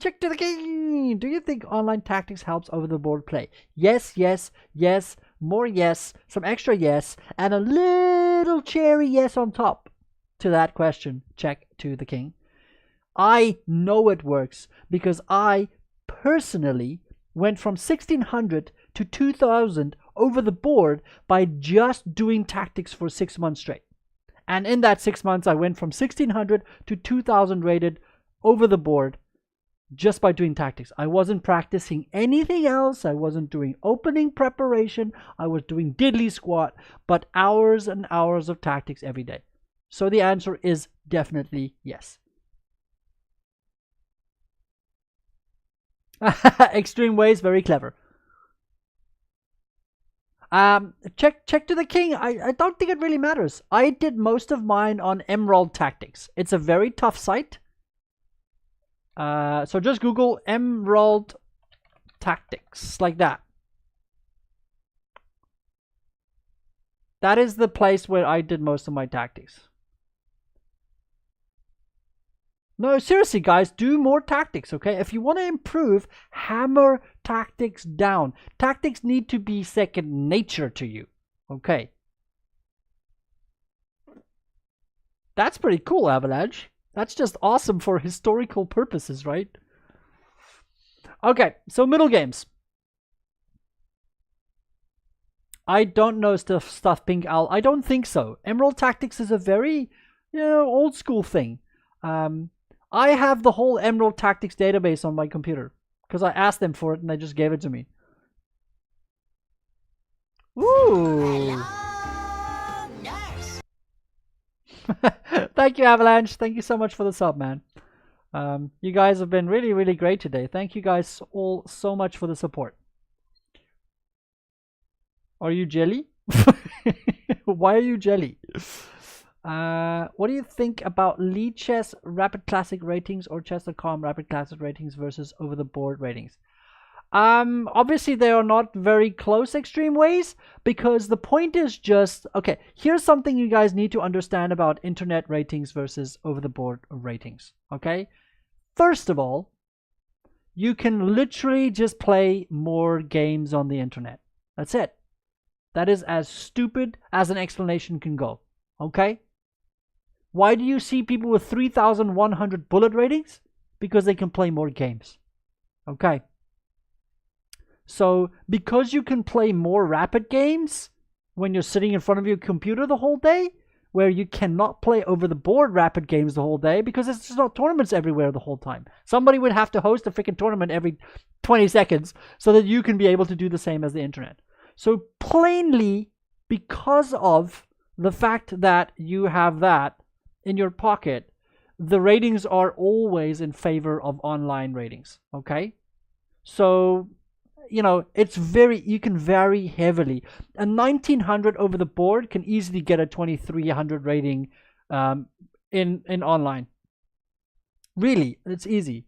Check to the king. Do you think online tactics helps over the board play? Yes, yes, yes, more yes, some extra yes, and a little cherry yes on top to that question. Check to the king. I know it works because I personally went from 1600 to 2000 over the board by just doing tactics for 6 months straight. And in that 6 months, I went from 1600 to 2000 rated over the board just by doing tactics. I wasn't practicing anything else. I wasn't doing opening preparation. I was doing diddly squat, but hours and hours of tactics every day. So the answer is definitely yes. Extreme ways, very clever. Check to the king. I don't think it really matters. I did most of mine on Emerald Tactics. It's a very tough site. So just Google Emerald Tactics, like that. That is the place where I did most of my tactics. No, seriously, guys, do more tactics, okay? If you want to improve, hammer tactics down. Tactics need to be second nature to you, okay? That's pretty cool, Avalanche. That's just awesome for historical purposes, right? Okay, so Middlegames. I don't know stuff Pink Owl. I don't think so. Emerald Tactics is a very, old school thing. I have the whole Emerald Tactics database on my computer because I asked them for it and they just gave it to me. Ooh. Nice. Thank you, Avalanche. Thank you so much for the sub, man. You guys have been really, really great today. Thank you guys all so much for the support. Are you jelly? Why are you jelly? What do you think about Lead Chess Rapid Classic ratings or Chess.com Rapid Classic ratings versus over the board ratings? Obviously they are not very close extreme ways because the point is just, okay, here's something you guys need to understand about internet ratings versus over the board ratings, okay? First of all, you can literally just play more games on the internet. That's it. That is as stupid as an explanation can go, okay? Why do you see people with 3,100 bullet ratings? Because they can play more games. Okay. So, because you can play more rapid games when you're sitting in front of your computer the whole day, where you cannot play over the board rapid games the whole day because there's just not tournaments everywhere the whole time. Somebody would have to host a freaking tournament every 20 seconds so that you can be able to do the same as the internet. So, plainly, because of the fact that you have that in your pocket, the ratings are always in favor of online ratings, okay? So, it's you can vary heavily. A 1900 over the board can easily get a 2300 rating in online. Really, it's easy.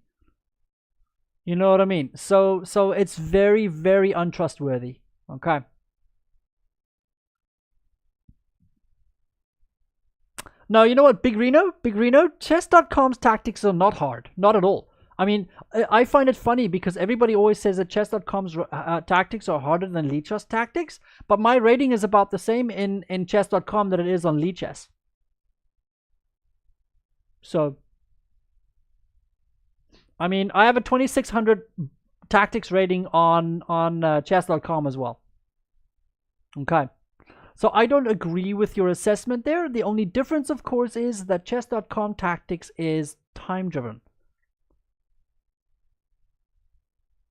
You know what I mean? So it's very, very untrustworthy, okay? No, you know what, Big Reno, chess.com's tactics are not hard. Not at all. I mean, I find it funny because everybody always says that chess.com's tactics are harder than Lichess tactics, but my rating is about the same in chess.com that it is on Lichess. So, I mean, I have a 2600 tactics rating on chess.com as well. Okay. So I don't agree with your assessment there. The only difference, of course, is that chess.com tactics is time-driven.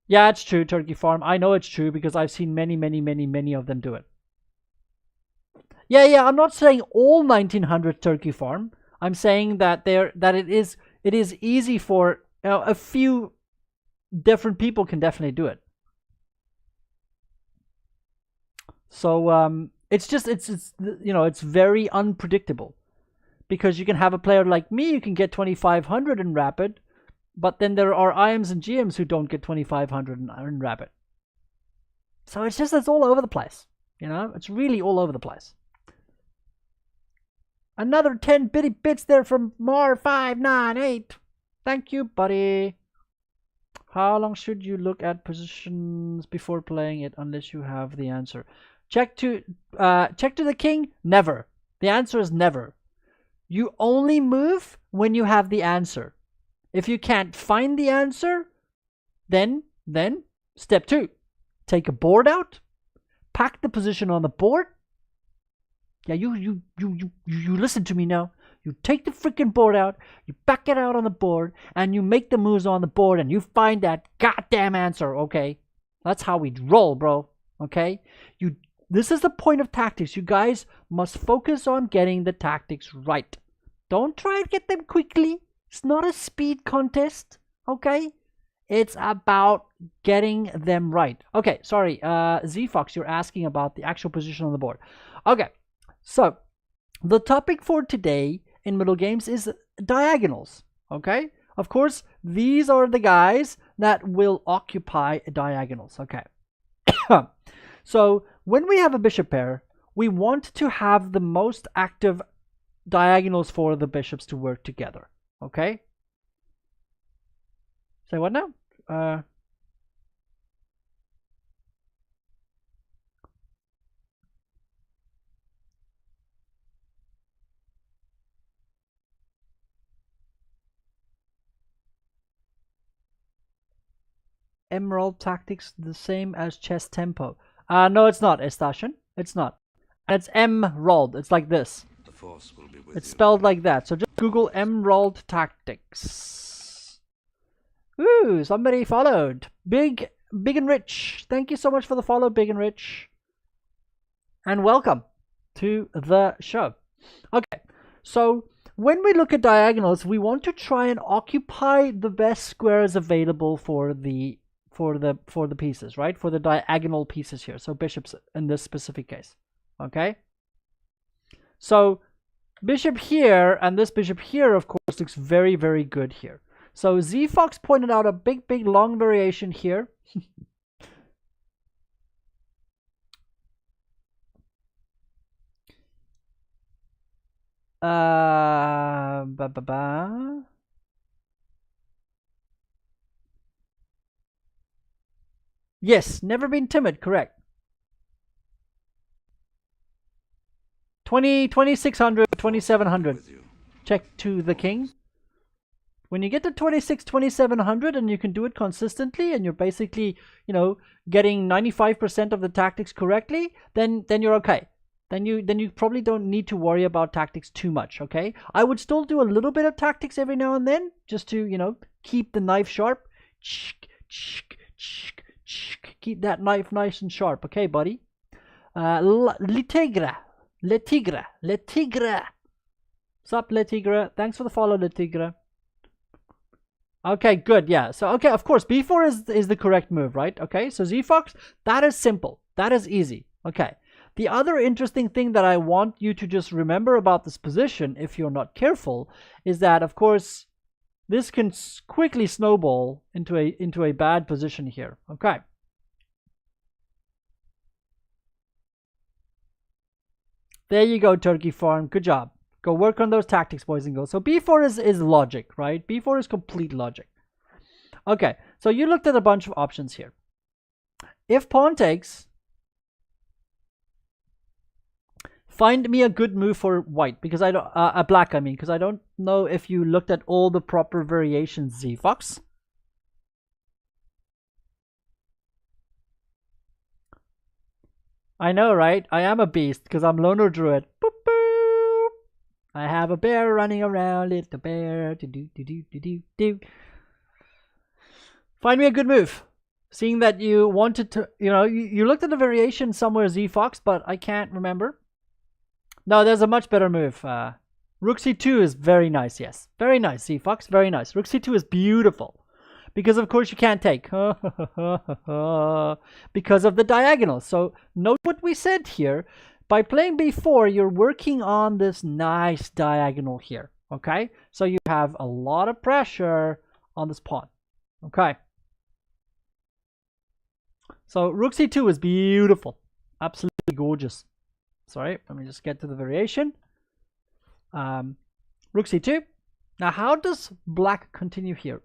Yeah, it's true, Turkey Farm. I know it's true because I've seen many, many, many, many of them do it. Yeah, I'm not saying all 1900 Turkey Farm. I'm saying that it is easy for a few different people can definitely do it. So it's very unpredictable because you can have a player like me who can get 2500 in rapid, but then there are IMs and GMs who don't get 2500 in rapid. So it's all over the place. It's really all over the place. Another 10 bitty bits there from Mar598. Thank you, buddy. How long should you look at positions before playing it unless you have the answer? Check to the king? Never. The answer is never. You only move when you have the answer. If you can't find the answer, then step 2. Take a board out, pack the position on the board. Yeah, you listen to me now. You take the freaking board out, you back it out on the board, and you make the moves on the board, and you find that goddamn answer, okay? That's how we roll, bro, okay? This is the point of tactics. You guys must focus on getting the tactics right. Don't try and get them quickly. It's not a speed contest, okay? It's about getting them right. Okay, sorry, Z-Fox, you're asking about the actual position on the board. Okay, so the topic for today in Middlegames is diagonals, okay? Of course, these are the guys that will occupy diagonals, okay? So when we have a bishop pair, we want to have the most active diagonals for the bishops to work together, okay? Say what now? Emerald tactics the same as chess tempo? No, it's not, Estashin. It's not. And it's emerald. It's like this. The force will be with it's you. spelled like that. So just Google emerald tactics. Ooh, somebody followed. Big and Rich. Thank you so much for the follow, Big and Rich. And welcome to the show. Okay, so when we look at diagonals, we want to try and occupy the best squares available for the pieces, right? For the diagonal pieces here. So bishops in this specific case. Okay. So bishop here and this bishop here, of course, looks very, very good here. So Z-Fox pointed out a big, long variation here. Yes, never been timid, correct. 2600, 2700. Check to the king. When you get to 2700 and you can do it consistently and you're basically, you know, getting 95% of the tactics correctly, then you're okay. Then you probably don't need to worry about tactics too much, okay? I would still do a little bit of tactics every now and then just to, you know, keep the knife sharp. Keep that knife nice and sharp, okay, buddy? Le Tigre. Sup, Le Tigre? Thanks for the follow, Le Tigre. Okay, good, yeah. So, okay, of course, b4 is the correct move, right? Okay, so Z-Fox, that is simple. That is easy. Okay. The other interesting thing that I want you to just remember about this position, if you're not careful, is that, of course, this can quickly snowball into a bad position here. Okay. There you go, Turkey Farm. Good job. Go work on those tactics, boys and girls. So b4 is logic, right? b4 is complete logic. Okay, so you looked at a bunch of options here. If pawn takes, find me a good move for white, because I don't black, I mean, because I don't know if you looked at all the proper variations, Z-Fox. I know, right? I am a beast because I'm Loner Druid. Boop, boop. I have a bear running around, little bear. Do. Find me a good move. Seeing that you wanted to, you know, you looked at the variation somewhere, Z-Fox, but I can't remember. No, there's a much better move. Rook c2 is very nice, yes. Very nice, Z-Fox, very nice. Rook c2 is beautiful. Because, of course, you can't take. Because of the diagonal. So, note what we said here. By playing b4, you're working on this nice diagonal here. Okay? So, you have a lot of pressure on this pawn. Okay? So, Rook c2 is beautiful. Absolutely gorgeous. Sorry, let me just get to the variation. Rook c2. Now, how does black continue here?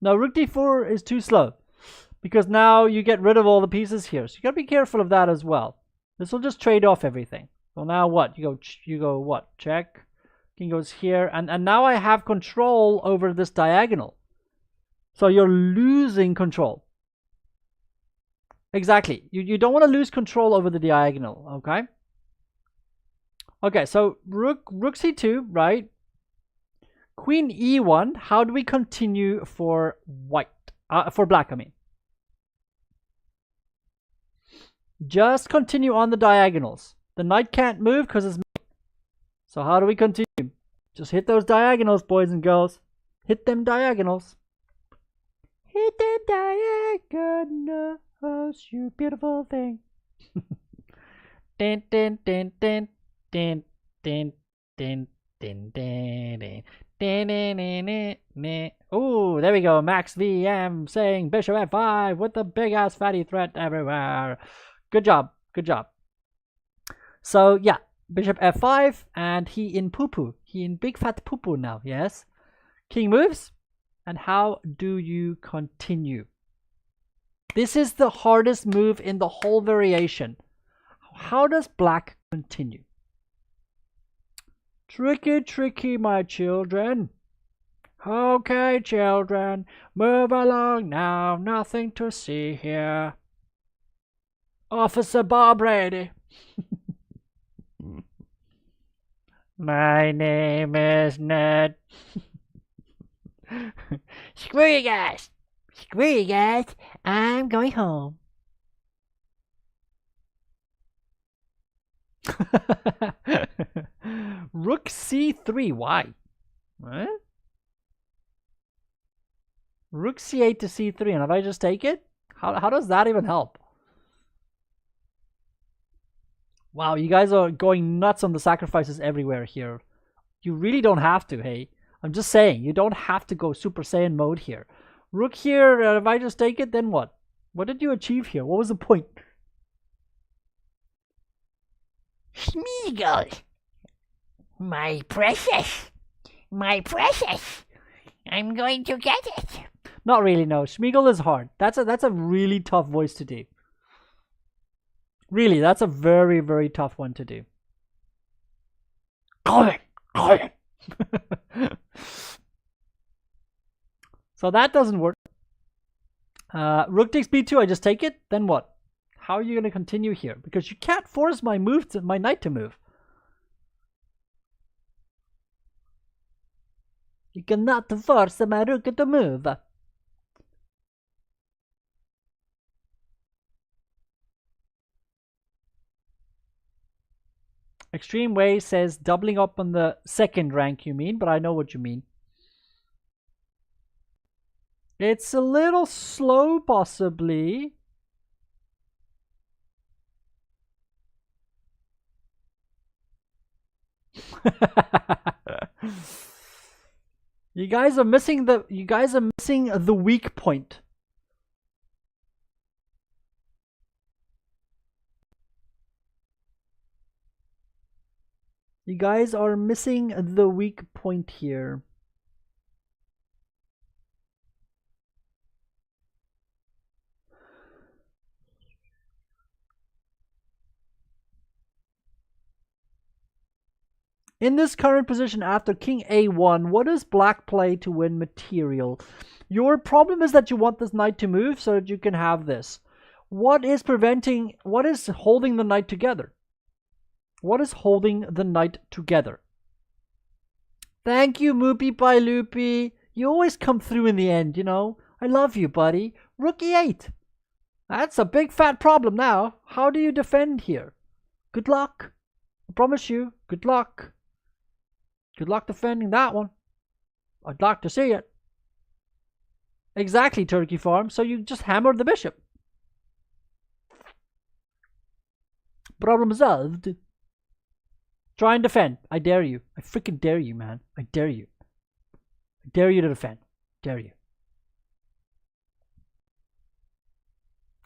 No, rook d4 is too slow. Because now you get rid of all the pieces here. So you gotta be careful of that as well. This will just trade off everything. So now what? You go what? Check. King goes here. And now I have control over this diagonal. So you're losing control. Exactly. You don't want to lose control over the diagonal, okay? Okay, so rook c2, right? Queen e1. How do we continue for white? For black, I mean. Just continue on the diagonals. The knight can't move because it's mate. So how do we continue? Just hit those diagonals, boys and girls. Hit them diagonals. Hit them diagonals, you beautiful thing. Din, din, din, din, din, din, din, din, din, din. Oh, there we go. Max VM saying bishop f5 with the big ass fatty threat everywhere. Good job. Good job. So yeah, bishop f5, and he in poo-poo. He in big fat poo-poo now, yes? King moves. And how do you continue? This is the hardest move in the whole variation. How does black continue? Tricky, tricky, my children. Okay, children, move along now. Nothing to see here. Officer Bob Brady. My name is Ned. Screw you guys. Screw you guys. I'm going home. Rook c3. Why? What? Rook c8 to c3. And if I just take it? How does that even help? Wow, you guys are going nuts on the sacrifices everywhere here. You really don't have to, hey? I'm just saying, you don't have to go Super Saiyan mode here. Rook here, if I just take it, then what? What did you achieve here? What was the point? Smeagol! My precious! My precious! I'm going to get it! Not really, no. Smeagol is hard. That's a really tough voice to do. Really, that's a very, very tough one to do. So that doesn't work. Rook takes b2, I just take it, then what? How are you going to continue here? Because you can't force my knight to move. You cannot force my rook to move. Extreme Way says doubling up on the second rank, you mean, but I know what you mean. It's a little slow, possibly. You guys are missing the weak point. You guys are missing the weak point here. In this current position after King A1, what does black play to win material? Your problem is that you want this knight to move so that you can have this. What is holding the knight together? What is holding the knight together? Thank you, Moopy by Loopy. You always come through in the end, you know. I love you, buddy. Rook E8. That's a big fat problem now. How do you defend here? Good luck. I promise you, good luck. Good luck defending that one. I'd like to see it. Exactly, Turkey Farm. So you just hammer the bishop. Problem solved. Try and defend. I dare you. I freaking dare you, man. I dare you. I dare you to defend. Dare you.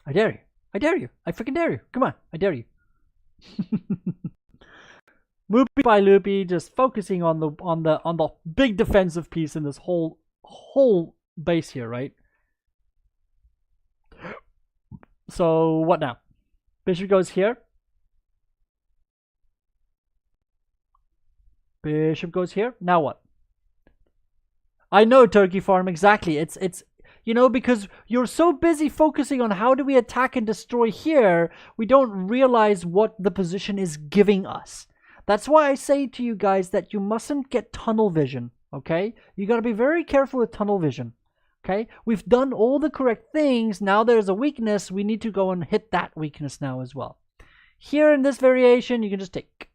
I dare you. I dare you. I freaking dare you. Come on. I dare you. Moopy by Loopy just focusing on the big defensive piece in this whole base here, right? So what now? Bishop goes here. Bishop goes here. Now what? I know, Turkey Farm, exactly. It's you know, because you're so busy focusing on how do we attack and destroy here, we don't realize what the position is giving us. That's why I say to you guys that you mustn't get tunnel vision, okay? You got to be very careful with tunnel vision, okay? We've done all the correct things. Now there's a weakness. We need to go and hit that weakness now as well. Here in this variation, you can just take.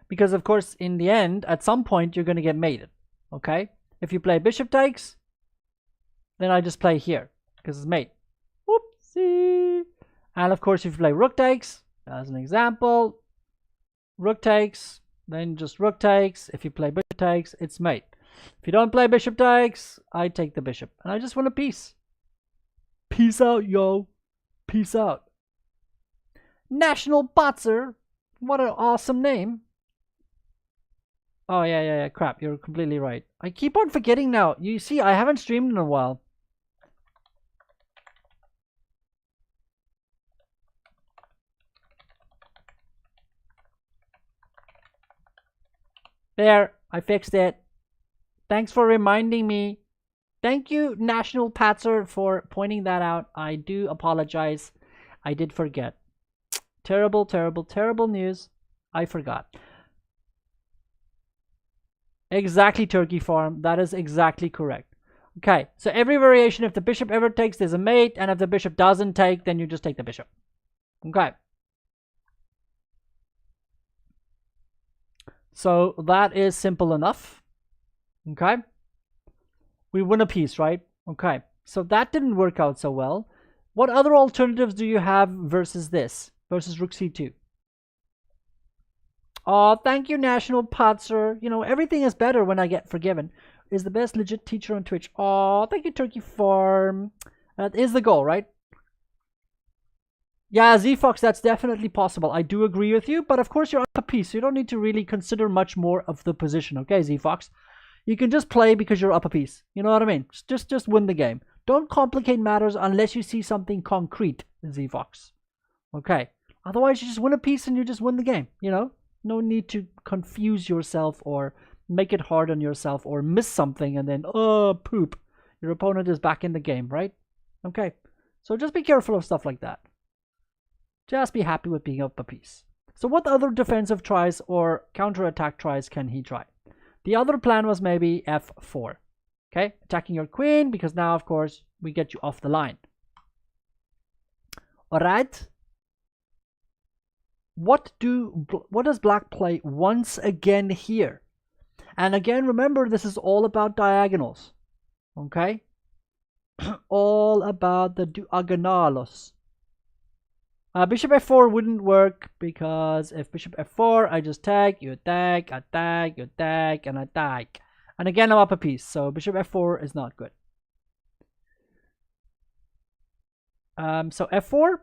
Because, of course, in the end, at some point, you're going to get mated, okay? If you play bishop takes, then I just play here, because it's mate. Whoopsie. And, of course, if you play rook takes, as an example, rook takes, then just rook takes. If you play bishop takes, it's mate. If you don't play bishop takes, I take the bishop. And I just want a piece. Peace out, yo. Peace out. National Botzer. What an awesome name. Oh, yeah. Crap, you're completely right. I keep on forgetting now. You see, I haven't streamed in a while. There, I fixed it. Thanks for reminding me. Thank you, National Patzer, for pointing that out. I do apologize. I did forget. Terrible, terrible, terrible news. I forgot. Exactly, Turkey Farm. That is exactly correct. Okay, so every variation, if the bishop ever takes, there's a mate, and if the bishop doesn't take, then you just take the bishop. Okay. So that is simple enough. Okay. We win a piece, right? Okay. So that didn't work out so well. What other alternatives do you have versus this? Versus rook c2? Oh, thank you, National Patzer. You know, everything is better when I get forgiven. Is the best legit teacher on Twitch. Oh, thank you, Turkey Farm. That is the goal, right? Yeah, Z-Fox, that's definitely possible. I do agree with you, but of course you're up a piece. So you don't need to really consider much more of the position, okay, Z-Fox? You can just play because you're up a piece. You know what I mean? Just win the game. Don't complicate matters unless you see something concrete, Z-Fox. Okay. Otherwise, you just win a piece and you just win the game, you know? No need to confuse yourself or make it hard on yourself or miss something and then, oh, poop. Your opponent is back in the game, right? Okay. So just be careful of stuff like that. Just be happy with being up a piece. So what other defensive tries or counterattack tries can he try? The other plan was maybe f4. Okay, attacking your queen because now, of course, we get you off the line. All right. What does black play once again here? And again, remember, this is all about diagonals. Okay? All about the diagonalos. Bishop f4 wouldn't work because if bishop f4, I just tag, you attack, attack, you attack, and attack. And again, I'm up a piece, so bishop f4 is not good. So f4,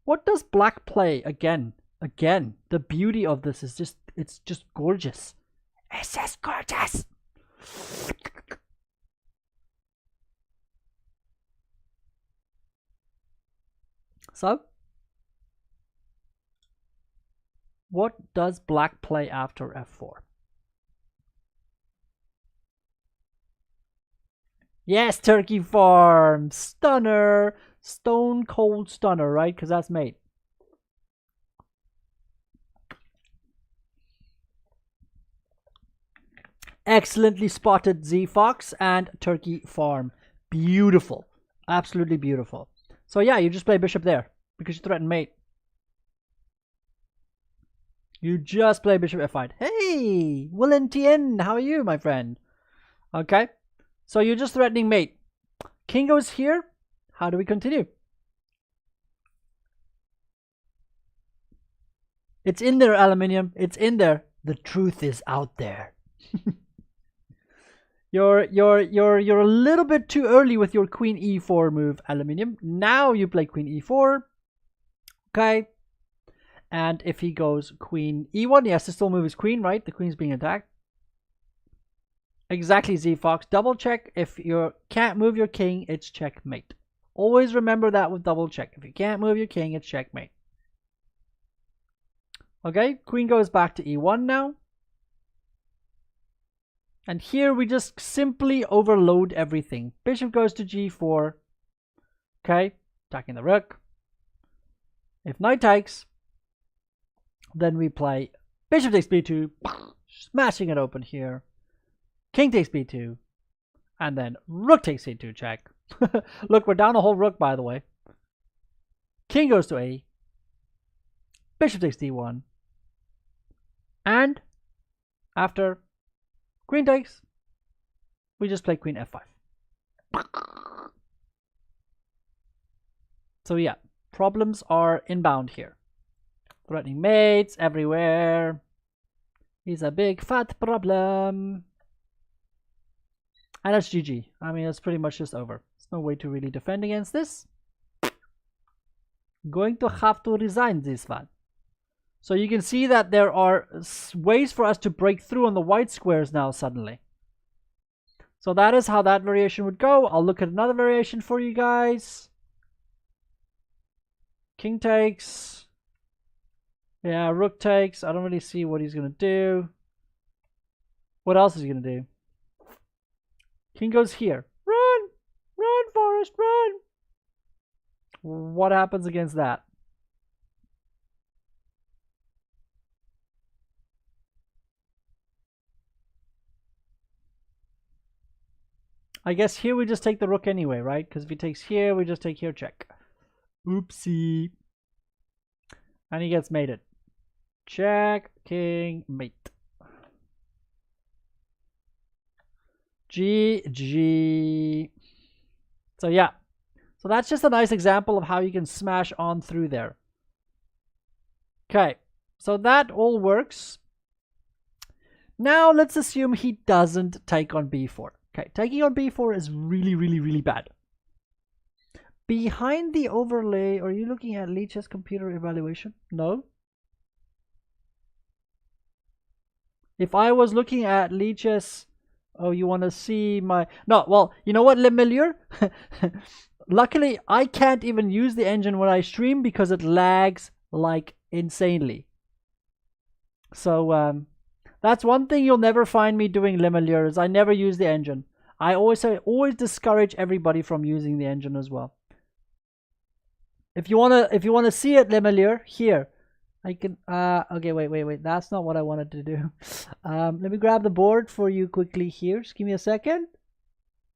what does black play again? Again, the beauty of this is it's just gorgeous. It's just gorgeous. So, what does black play after f4? Yes, Turkey Farm. Stunner. Stone cold stunner, right? Because that's mate. Excellently spotted, Z-Fox and Turkey Farm. Beautiful. Absolutely beautiful. So yeah, you just play bishop there because you threaten mate. You just play bishop f5. Hey, Willentien, how are you, my friend? Okay, so you're just threatening mate. King goes here. How do we continue? It's in there, Aluminium. It's in there. The truth is out there. You're a little bit too early with your queen e4 move, Aluminium. Now you play queen e4. Okay. And if he goes queen e1, he has to still move his queen, right? The queen's being attacked. Exactly, Z Fox. Double check if you can't move your king, it's checkmate. Always remember that with double check. If you can't move your king, it's checkmate. Okay, queen goes back to e1 now. And here we just simply overload everything. Bishop goes to g4. Okay, attacking the rook. If knight takes, then we play bishop takes b2, smashing it open here. King takes b2, and then rook takes c2 check. Look, we're down a whole rook, by the way. King goes to a. Bishop takes d1. And after queen takes, we just play queen f5. So yeah, problems are inbound here. Threatening mates everywhere. He's a big fat problem. And that's GG. I mean, it's pretty much just over. There's no way to really defend against this. Going to have to resign this one. So you can see that there are ways for us to break through on the white squares now suddenly. So that is how that variation would go. I'll look at another variation for you guys. King takes. Yeah, rook takes. I don't really see what he's going to do. What else is he going to do? King goes here. Run! Run, Forrest, run! What happens against that? I guess here we just take the rook anyway, right? Because if he takes here, we just take here, check. Oopsie. And he gets mated. Check, king, mate. GG. So yeah. So that's just a nice example of how you can smash on through there. Okay. So that all works. Now let's assume he doesn't take on b4. Okay, taking on b4 is really, really, really bad. Behind the overlay, are you looking at Leach's computer evaluation? No. If I was looking at Leach's, oh, you want to see my... No, well, you know what, Le Milieu? Luckily, I can't even use the engine when I stream because it lags like insanely. So, that's one thing you'll never find me doing Le Milieu is I never use the engine. I always discourage everybody from using the engine as well. If you wanna see it, Le Milieu, here. I can okay, wait. That's not what I wanted to do. Let me grab the board for you quickly here. Just give me a second.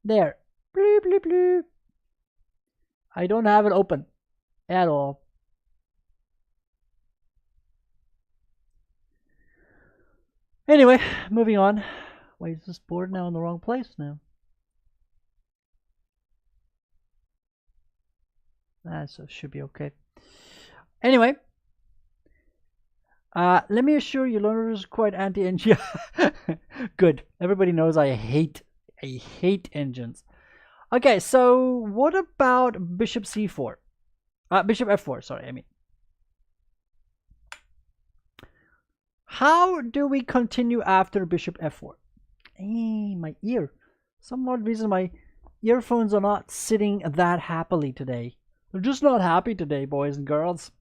There. Bloop, bloop, bloop. I don't have it open at all. Anyway, moving on. Why is this board now in the wrong place now? So it should be okay. Anyway, let me assure you, learners quite anti-engine. Good. Everybody knows I hate engines. Okay, so what about bishop c4? Bishop f4. Sorry, I mean. How do we continue after bishop f4? Hey, my ear. Some odd reason my earphones are not sitting that happily today. They're just not happy today, boys and girls.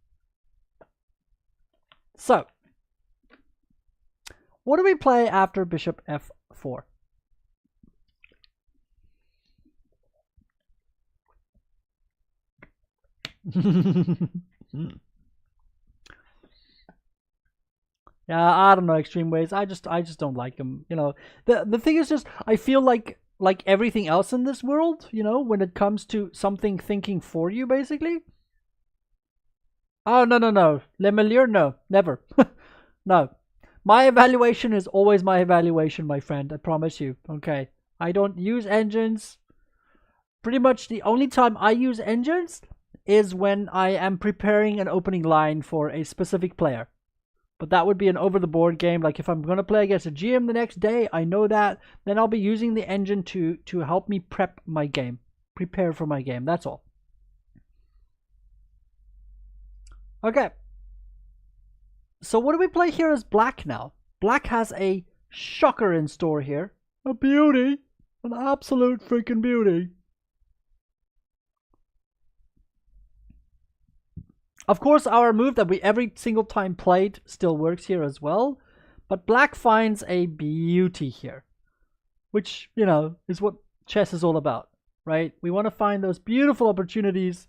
So, what do we play after bishop f4? Yeah, I don't know, extreme ways. I just don't like them. You know, the thing is just I feel like everything else in this world, you know, when it comes to something thinking for you, basically. Oh no, Le Milieu, no, never. No, my evaluation is always my evaluation, my friend. I promise you. Okay, I don't use engines. Pretty much the only time I use engines is when I am preparing an opening line for a specific player. But that would be an over-the-board game. Like if I'm going to play against a GM the next day, I know that. Then I'll be using the engine to help me prep my game. Prepare for my game. That's all. Okay. So what do we play here as black now? Black has a shocker in store here. A beauty. An absolute freaking beauty. Of course, our move that we every single time played still works here as well. But black finds a beauty here. Which, you know, is what chess is all about, right? We want to find those beautiful opportunities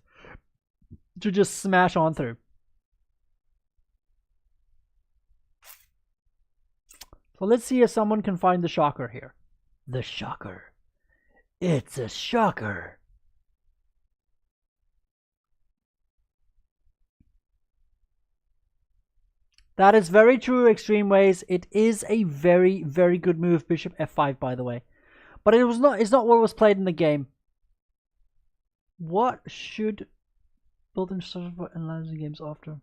to just smash on through. So let's see if someone can find the shocker here. The shocker. It's a shocker. That is very true, Extreme Ways. It is a very, very good move, Bishop f5, by the way. But it's not what was played in the game. What should built-in stock for analyzing games after?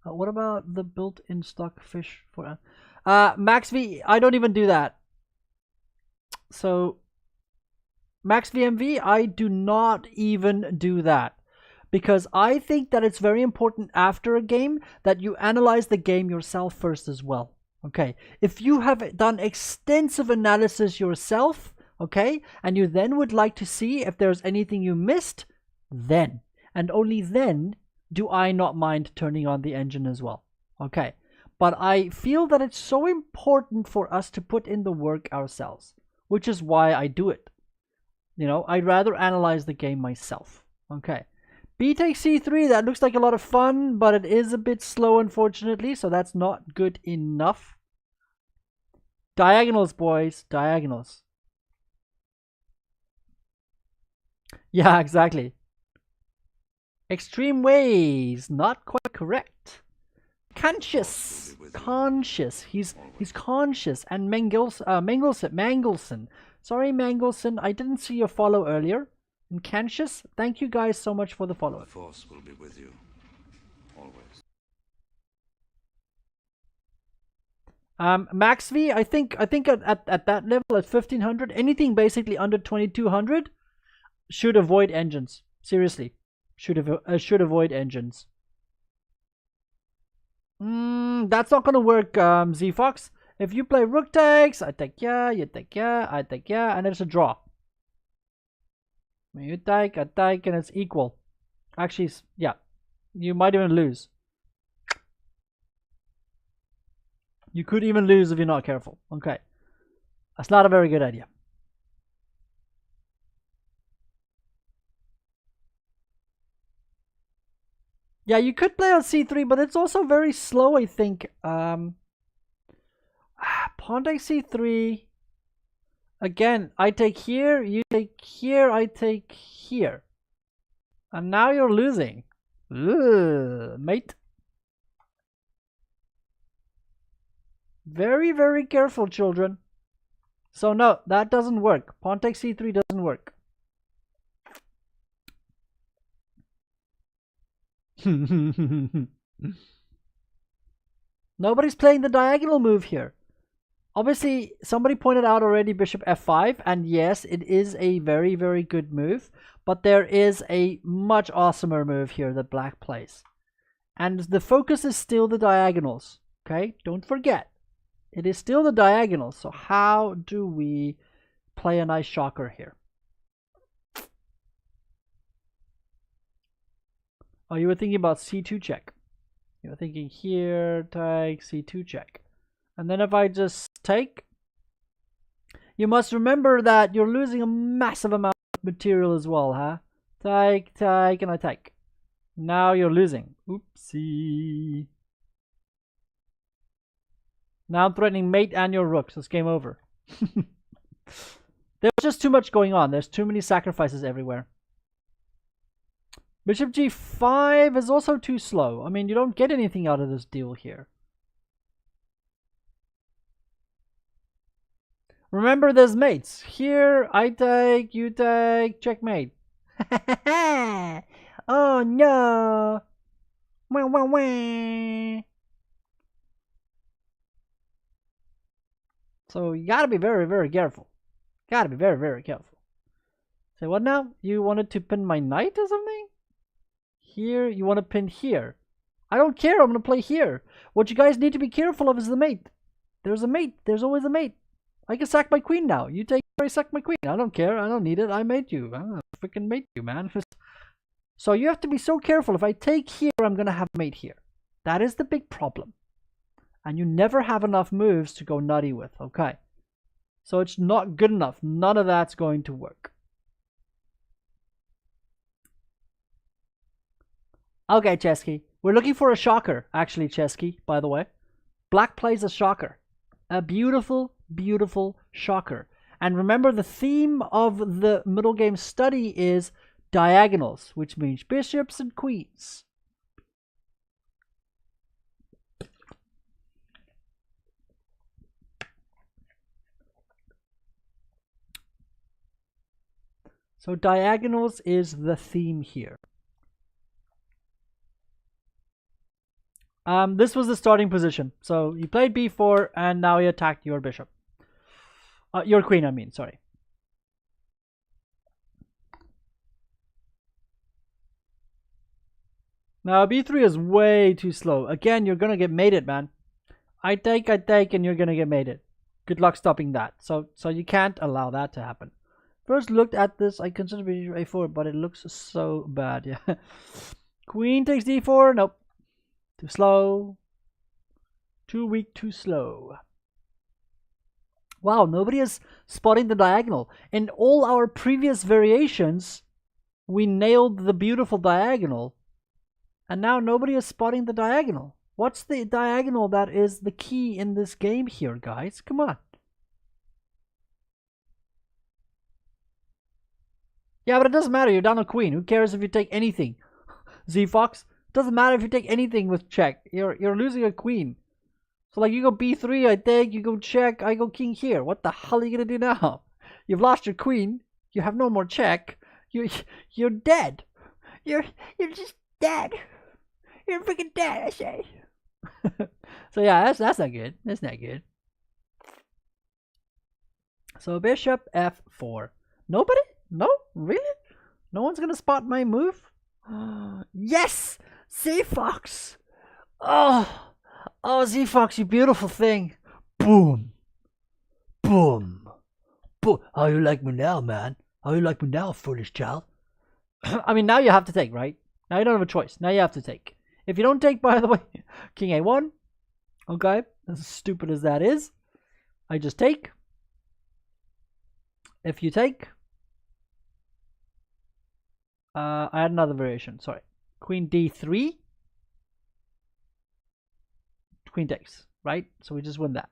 What about the built-in stock fish for... Max V, I don't even do that. So, Max VMV, I do not even do that. Because I think that it's very important after a game that you analyze the game yourself first as well. Okay, if you have done extensive analysis yourself, okay, and you then would like to see if there's anything you missed, then, and only then, do I not mind turning on the engine as well. Okay, but I feel that it's so important for us to put in the work ourselves, which is why I do it. You know, I'd rather analyze the game myself. Okay. B takes C3, that looks like a lot of fun, but it is a bit slow, unfortunately, so that's not good enough. Diagonals, boys, diagonals. Yeah, exactly. Extreme Ways, not quite correct. Conscious. He's conscious. And Mangelson. Sorry, Mangelson, I didn't see your follow earlier. And Conscious, thank you guys so much for the follow. The Force will be with you, always. Max V, I think at that level, at 1500, anything basically under 2200 should avoid engines. Seriously, should avoid engines. That's not gonna work, Z Fox. If you play rook takes, I take yeah, you take yeah, I take yeah, and it's a draw. You take, I take, and it's equal. Actually, yeah, you might even lose. You could even lose if you're not careful. Okay, that's not a very good idea. Yeah, you could play on c3, but it's also very slow, I think. Pawn takes c3. Again, I take here, you take here, I take here. And now you're losing. Ugh, mate. Very, very careful, children. So no, that doesn't work. Pawn takes c3 doesn't work. Nobody's playing the diagonal move here. Obviously, somebody pointed out already bishop f5, and yes, it is a very, very good move, but there is a much awesomer move here that black plays. And the focus is still the diagonals, okay? Don't forget, it is still the diagonals, so how do we play a nice shocker here? Oh, you were thinking about c2 check. You were thinking here, take c2 check. And then if I just take, you must remember that you're losing a massive amount of material as well, huh? Take, take, and I take. Now you're losing. Oopsie. Now I'm threatening mate and your rook, so it's game over. There's just too much going on. There's too many sacrifices everywhere. Bishop g5 is also too slow. I mean, you don't get anything out of this deal here. Remember, there's mates. Here, I take, you take, checkmate. Oh no! Wah, wah, wah. So you gotta be very, very careful. Gotta be very, very careful. Say what now? You wanted to pin my knight or something? Here, you want to pin here. I don't care, I'm gonna play here. What you guys need to be careful of is the mate. There's a mate. There's always a mate. I can sack my queen now. You take I sack my queen. I don't care. I don't need it. I made you. I freaking made you, man. So you have to be so careful. If I take here, I'm going to have mate here. That is the big problem. And you never have enough moves to go nutty with. Okay. So it's not good enough. None of that's going to work. Okay, Chesky. We're looking for a shocker, actually, Chesky, by the way. Black plays a shocker. A beautiful, beautiful shocker. And remember, the theme of the Middlegames study is diagonals, which means bishops and queens. So diagonals is the theme here. This was the starting position. So you played b4 and now you attacked your bishop. Your queen, I mean, sorry. Now b3 is way too slow. Again, you're gonna get mated, man. I take, and you're gonna get mated. Good luck stopping that. So you can't allow that to happen. First looked at this, I considered a4, but it looks so bad. Yeah. Queen takes d4. Nope. Too slow. Too weak, too slow. Wow, nobody is spotting the diagonal. In all our previous variations, we nailed the beautiful diagonal. And now nobody is spotting the diagonal. What's the diagonal that is the key in this game here, guys? Come on. Yeah, but it doesn't matter. You're down a queen. Who cares if you take anything? Z-Fox? Doesn't matter if you take anything with check. You're losing a queen. So like you go b3, I take, you go check, I go king here. What the hell are you gonna do now? You've lost your queen. You have no more check. You're dead. You're just dead. You're freaking dead, I say. So yeah, that's not good. That's not good. So bishop f4. Nobody? No? Really? No one's gonna spot my move? Yes! Z-Fox! Oh, Z-Fox, you beautiful thing. Boom. Boom. Boom. How you like me now, man? How you like me now, foolish child? I mean, now you have to take, right? Now you don't have a choice. Now you have to take. If you don't take, by the way, king a1. Okay, as stupid as that is, I just take. If you take, I had another variation. Sorry, queen d3. Queen takes, right? So we just win that.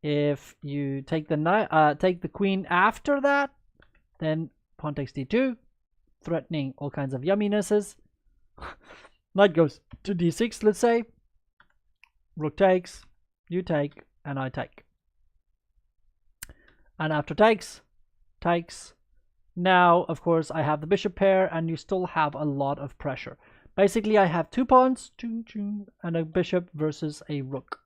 If you take the queen after that, then pawn takes d2, threatening all kinds of yumminesses. Knight goes to d6, let's say. Rook takes, you take, and I take. And after takes. Now, of course, I have the bishop pair, and you still have a lot of pressure. Basically, I have two pawns, and a bishop versus a rook.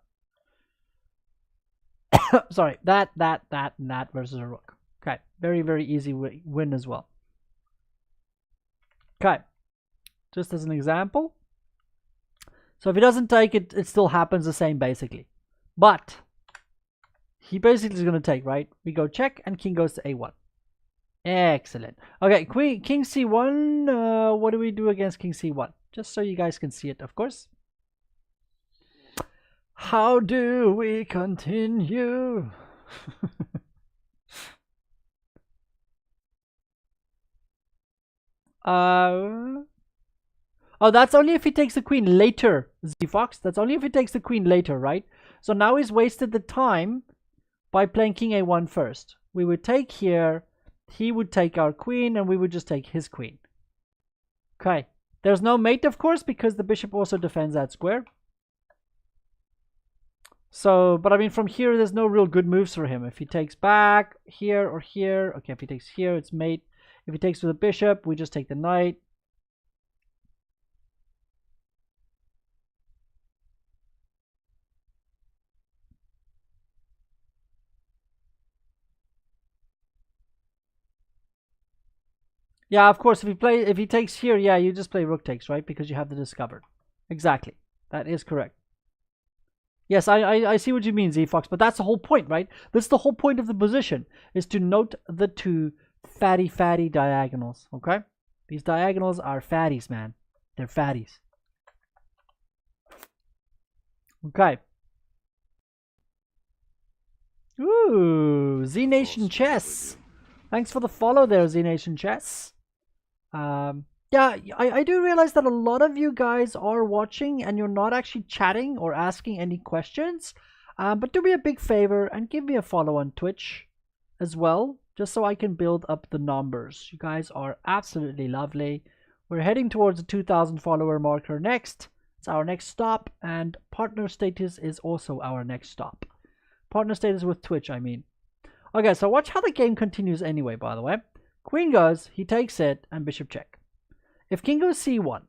Sorry, that, and that versus a rook. Okay, very, very easy win as well. Okay, just as an example. So if he doesn't take it, it still happens the same basically. But he basically is going to take, right? We go check and king goes to a1. Excellent. Okay, king c1. What do we do against king c1? Just so you guys can see it, of course. How do we continue? Oh, that's only if he takes the queen later, Z-Fox. That's only if he takes the queen later, right? So now he's wasted the time by playing king a1 first. We would take here, he would take our queen, and we would just take his queen. Okay. There's no mate, of course, because the bishop also defends that square. So, but I mean, from here, there's no real good moves for him. If he takes back here or here, okay, if he takes here, it's mate. If he takes with the bishop, we just take the knight. Yeah, of course, if he takes here, yeah, you just play rook takes, right? Because you have the discovered. Exactly. That is correct. Yes, I see what you mean, Z-Fox, but that's the whole point, right? That's the whole point of the position, is to note the two fatty diagonals, okay? These diagonals are fatties, man. They're fatties. Okay. Ooh, Z Nation Chess. Thanks for the follow there, Z Nation Chess. Yeah, I do realize that a lot of you guys are watching and you're not actually chatting or asking any questions. But do me a big favor and give me a follow on Twitch as well, just so I can build up the numbers. You guys are absolutely lovely. We're heading towards the 2,000 follower marker next. It's our next stop, and partner status is also our next stop. Partner status with Twitch, I mean. Okay, so watch how the game continues anyway, by the way. Queen goes, he takes it, and bishop check. If king goes c1,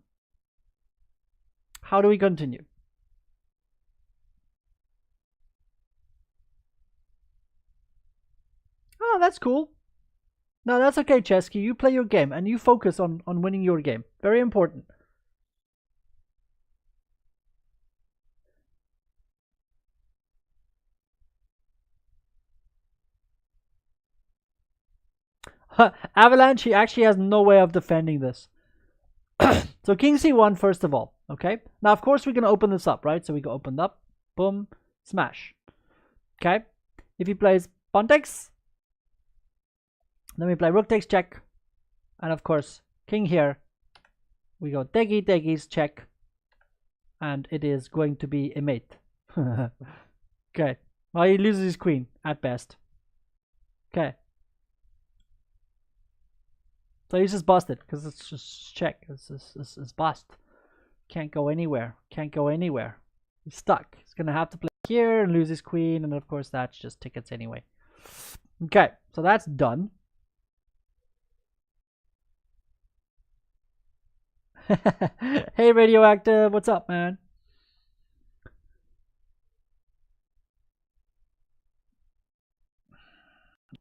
how do we continue? Oh, that's cool. No, that's okay, Chesky. You play your game, and you focus on winning your game. Very important. Avalanche, he actually has no way of defending this. So king c1 first of all, okay? Now, of course, we can open this up, right? So we go open up, boom, smash. Okay? If he plays pawn takes, then we play rook takes check. And of course, king here. We go teggies, check. And it is going to be a mate. Okay. Well, he loses his queen, at best. Okay. So he's just busted, because it's just check. It's bust. Can't go anywhere. Can't go anywhere. He's stuck. He's going to have to play here and lose his queen. And of course, that's just tickets anyway. Okay, so that's done. Hey, Radioactive. What's up, man?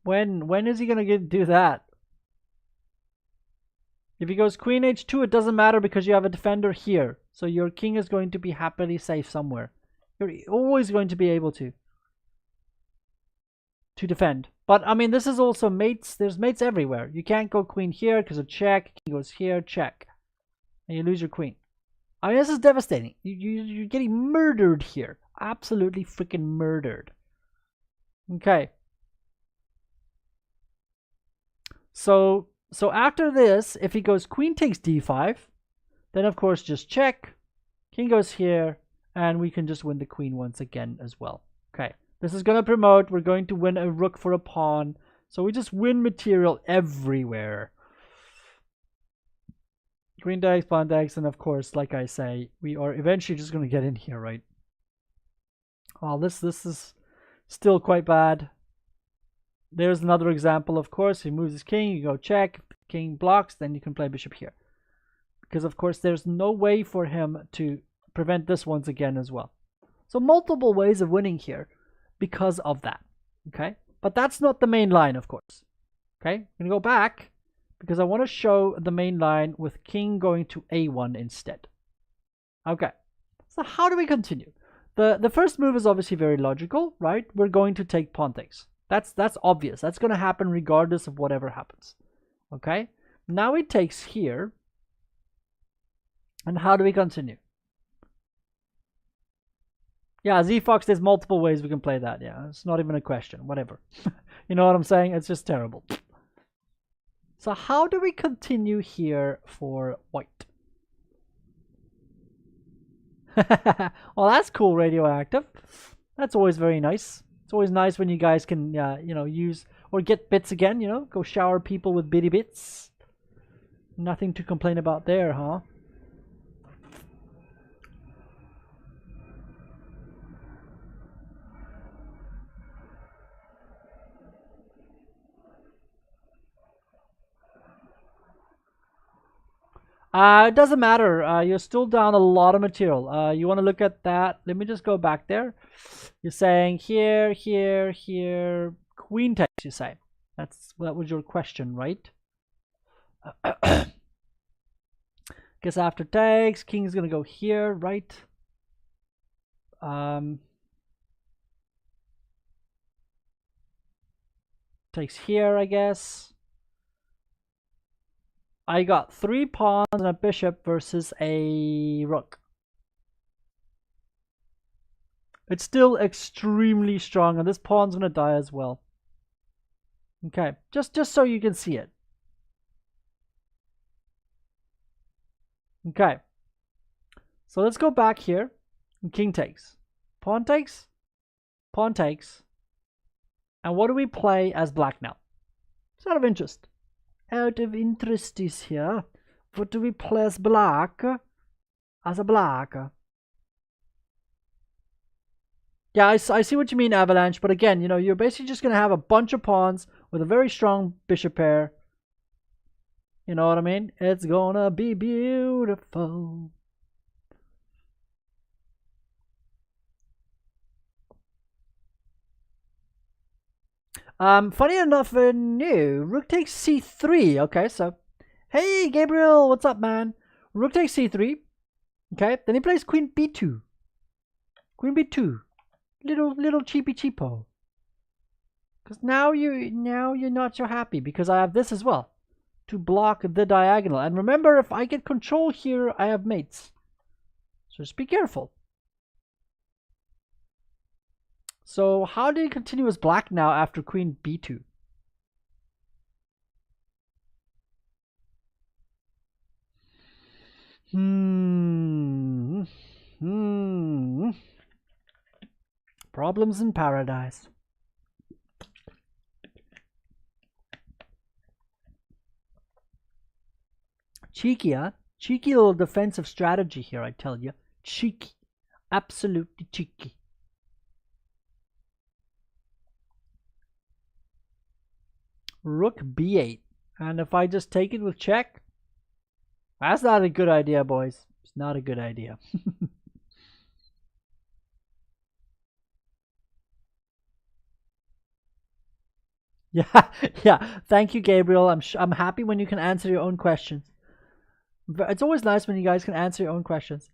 When is he going to do that? If he goes queen h2, it doesn't matter because you have a defender here. So your king is going to be happily safe somewhere. You're always going to be able to defend. But, I mean, this is also mates. There's mates everywhere. You can't go queen here because of check. King goes here, check. And you lose your queen. I mean, this is devastating. You're getting murdered here. Absolutely freaking murdered. Okay. So after this, if he goes queen takes d5, then of course just check. King goes here, and we can just win the queen once again as well. Okay, this is going to promote. We're going to win a rook for a pawn. So we just win material everywhere. Queen takes, pawn takes, and of course, like I say, we are eventually just going to get in here, right? Oh, this is still quite bad. There's another example, of course. He moves his king, you go check. King blocks, then you can play bishop here. Because, of course, there's no way for him to prevent this once again as well. So multiple ways of winning here because of that. Okay? But that's not the main line, of course. Okay? I'm going to go back because I want to show the main line with king going to a1 instead. Okay. So how do we continue? The first move is obviously very logical, right? We're going to take pawn takes. That's obvious. That's going to happen regardless of whatever happens. Okay? Now he takes here. And how do we continue? Yeah, Z-Fox, there's multiple ways we can play that. Yeah, it's not even a question. Whatever. You know what I'm saying? It's just terrible. So how do we continue here for white? Well, that's cool, Radioactive. That's always very nice. It's always nice when you guys can, use or get bits again, go shower people with bitty bits. Nothing to complain about there, huh? It doesn't matter. You're still down a lot of material. You want to look at that? Let me just go back there. You're saying here, here, here. Queen takes, you say. That was your question, right? Guess after takes, king's gonna go here, right? takes here, I guess. I got 3 pawns and a bishop versus a rook. It's still extremely strong, and this pawn's gonna die as well. Okay, just so you can see it. Okay, so let's go back here. King takes, pawn takes, pawn takes, and what do we play as black now? It's out of interest. Out of interest is here. What do we play as black? As a black. Yeah, I see what you mean, Avalanche. But again, you know, you're basically just going to have a bunch of pawns with a very strong bishop pair. You know what I mean? It's gonna be beautiful. Funny enough, no. Rook takes c3. Okay, so, hey, Gabriel, what's up, man? Rook takes c3. Okay, then he plays queen b2. Queen b2. Little cheapy cheapo. Because now you're not so happy because I have this as well to block the diagonal. And remember, if I get control here, I have mates. So just be careful. So how do you continue as black now after queen b2? Problems in paradise. Cheeky, huh? Cheeky little defensive strategy here, I tell you. Cheeky. Absolutely cheeky. Rook b8. And if I just take it with check, that's not a good idea, boys. It's not a good idea. Yeah, yeah. Thank you, Gabriel. I'm happy when you can answer your own questions. It's always nice when you guys can answer your own questions.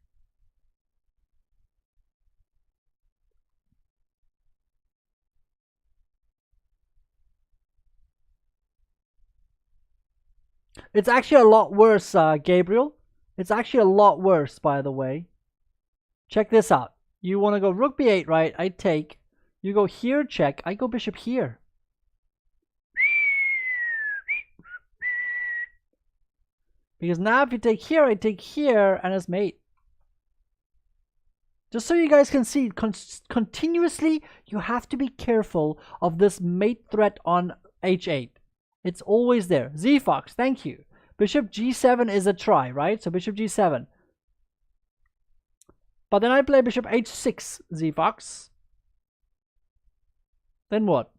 It's actually a lot worse, Gabriel. It's actually a lot worse, by the way. Check this out. You want to go rook b8, right? I take. You go here, check. I go bishop here. Because now if you take here, I take here, and it's mate. Just so you guys can see, continuously, you have to be careful of this mate threat on h8. It's always there. Z-Fox, thank you. Bishop g7 is a try, right? So bishop g7. But then I play bishop h6, Z-Fox. Then what?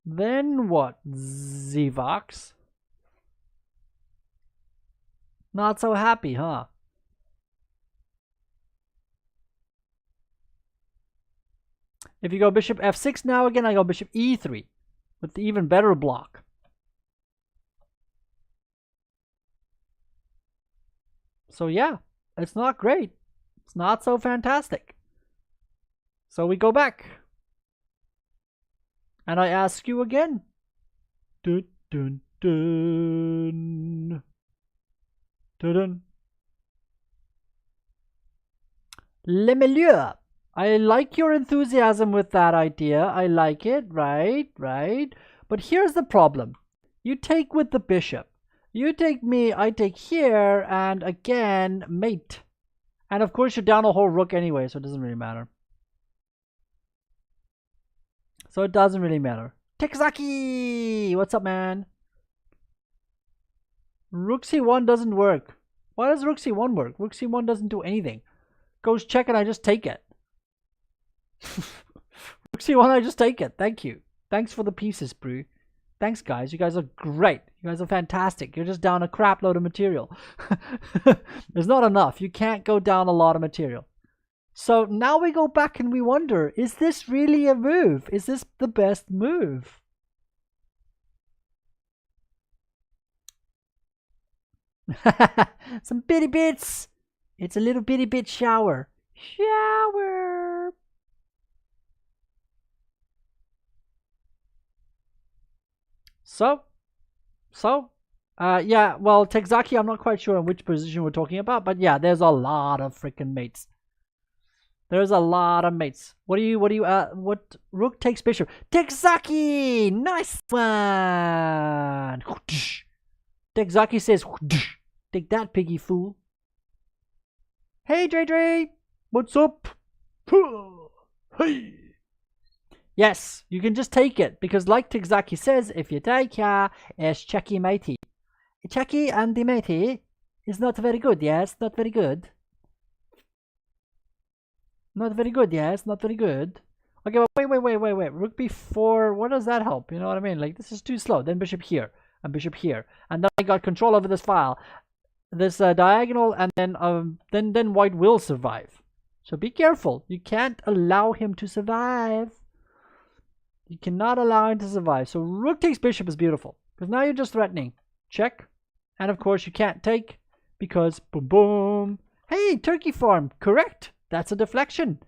Then what, Z-Vox? Not so happy, huh? If you go bishop f6 now again, I go bishop e3 with the even better block. So yeah, it's not great. It's not so fantastic. So we go back. And I ask you again. Dun, dun, dun. Dun, dun. Le milieu. I like your enthusiasm with that idea. I like it. Right, right. But here's the problem. You take with the bishop. You take me, I take here, and again, mate. And of course, you're down a whole rook anyway, so it doesn't really matter. So it doesn't really matter. Tekzaki! What's up, man? Rook c1 doesn't work. Why does rook c1 work? Rook c1 doesn't do anything. Goes check and I just take it. Rook c1, I just take it. Thank you. Thanks for the pieces, Brew. Thanks, guys. You guys are great. You guys are fantastic. You're just down a crap load of material. There's not enough. You can't go down a lot of material. So now we go back and we wonder, is this really a move? Is this the best move? Some bitty bits. It's a little bitty bit shower. Shower. So, yeah, well, Texaki, I'm not quite sure on which position we're talking about, but yeah, there's a lot of freaking mates. There's a lot of mates. What Rook takes bishop. Texaki! Nice one! Texaki says, take that, piggy fool. Hey, Dre! What's up? Hey! Yes, you can just take it, because like Texaki says, if you take it's checky matey. Checky and the matey is not very good, yes? Not very good. Not very good, yes? Not very good. Okay, but wait. Rook b4, what does that help? You know what I mean? Like, this is too slow. Then bishop here, and bishop here. And then I got control over this file. This diagonal, and then white will survive. So be careful. You can't allow him to survive. You cannot allow him to survive. So rook takes bishop is beautiful, because now you're just threatening. Check. And of course you can't take, because boom boom. Hey, turkey farm. Correct. That's a deflection.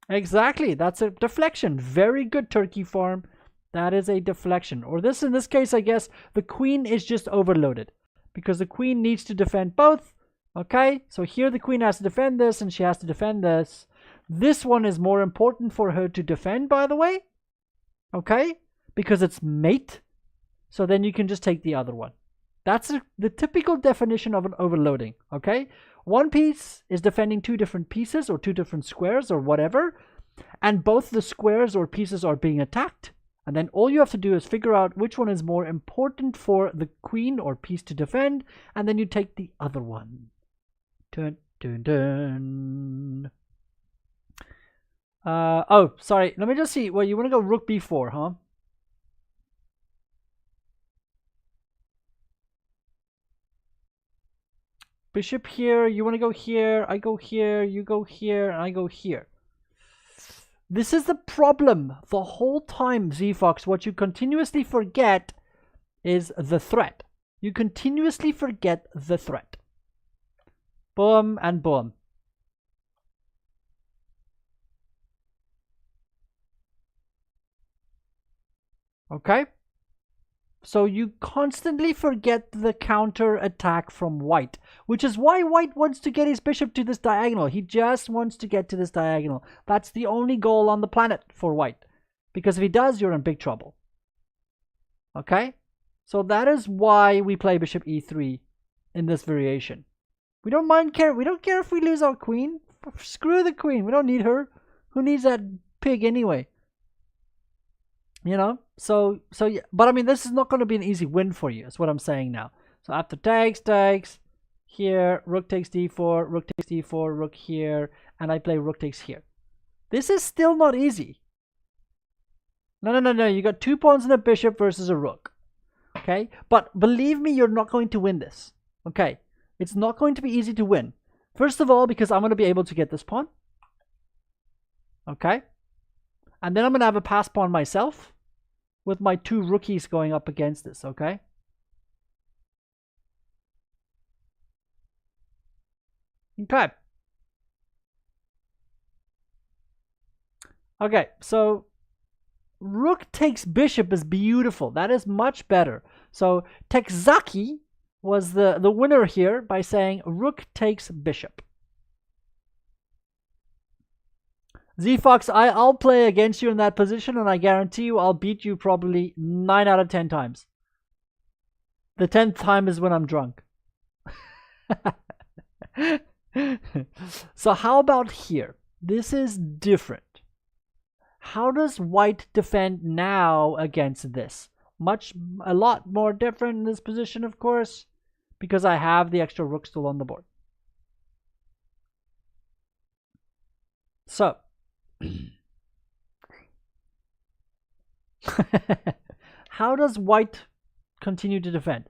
Exactly. That's a deflection. Very good, turkey farm. That is a deflection. Or this, in this case, I guess, the queen is just overloaded, because the queen needs to defend both. Okay? So here the queen has to defend this, and she has to defend this. This one is more important for her to defend, by the way. Okay? Because it's mate. So then you can just take the other one. That's the typical definition of an overloading. Okay? One piece is defending two different pieces, or two different squares, or whatever. And both the squares or pieces are being attacked. And then all you have to do is figure out which one is more important for the queen or piece to defend. And then you take the other one. Dun, dun, dun. Oh, sorry. Let me just see. Well, you want to go rook b4, huh? Bishop here. You want to go here. I go here. You go here. And I go here. This is the problem the whole time, Z-Fox. What you continuously forget is the threat. You continuously forget the threat. Boom and boom. Okay? So you constantly forget the counter attack from white, which is why white wants to get his bishop to this diagonal. He just wants to get to this diagonal. That's the only goal on the planet for white, because if he does, you're in big trouble. Okay? So that is why we play bishop e3 in this variation. We don't care if we lose our queen. Screw the queen. We don't need her. Who needs that pig anyway? You know, so yeah, but I mean, this is not going to be an easy win for you. Is what I'm saying now. So after takes here, rook takes d4, rook takes d4, rook here, and I play rook takes here. This is still not easy. No. You got 2 pawns and a bishop versus a rook. Okay, but believe me, you're not going to win this. Okay, it's not going to be easy to win. First of all, because I'm going to be able to get this pawn. Okay. And then I'm going to have a pass pawn myself with my 2 rookies going up against this, okay? Okay. Okay, so rook takes bishop is beautiful. That is much better. So Texaki was the winner here by saying rook takes bishop. Z-Fox, I'll play against you in that position, and I guarantee you I'll beat you probably 9 out of 10 times. The 10th time is when I'm drunk. So how about here? This is different. How does white defend now against this? A lot more different in this position, of course, because I have the extra rook still on the board. So how does white continue to defend?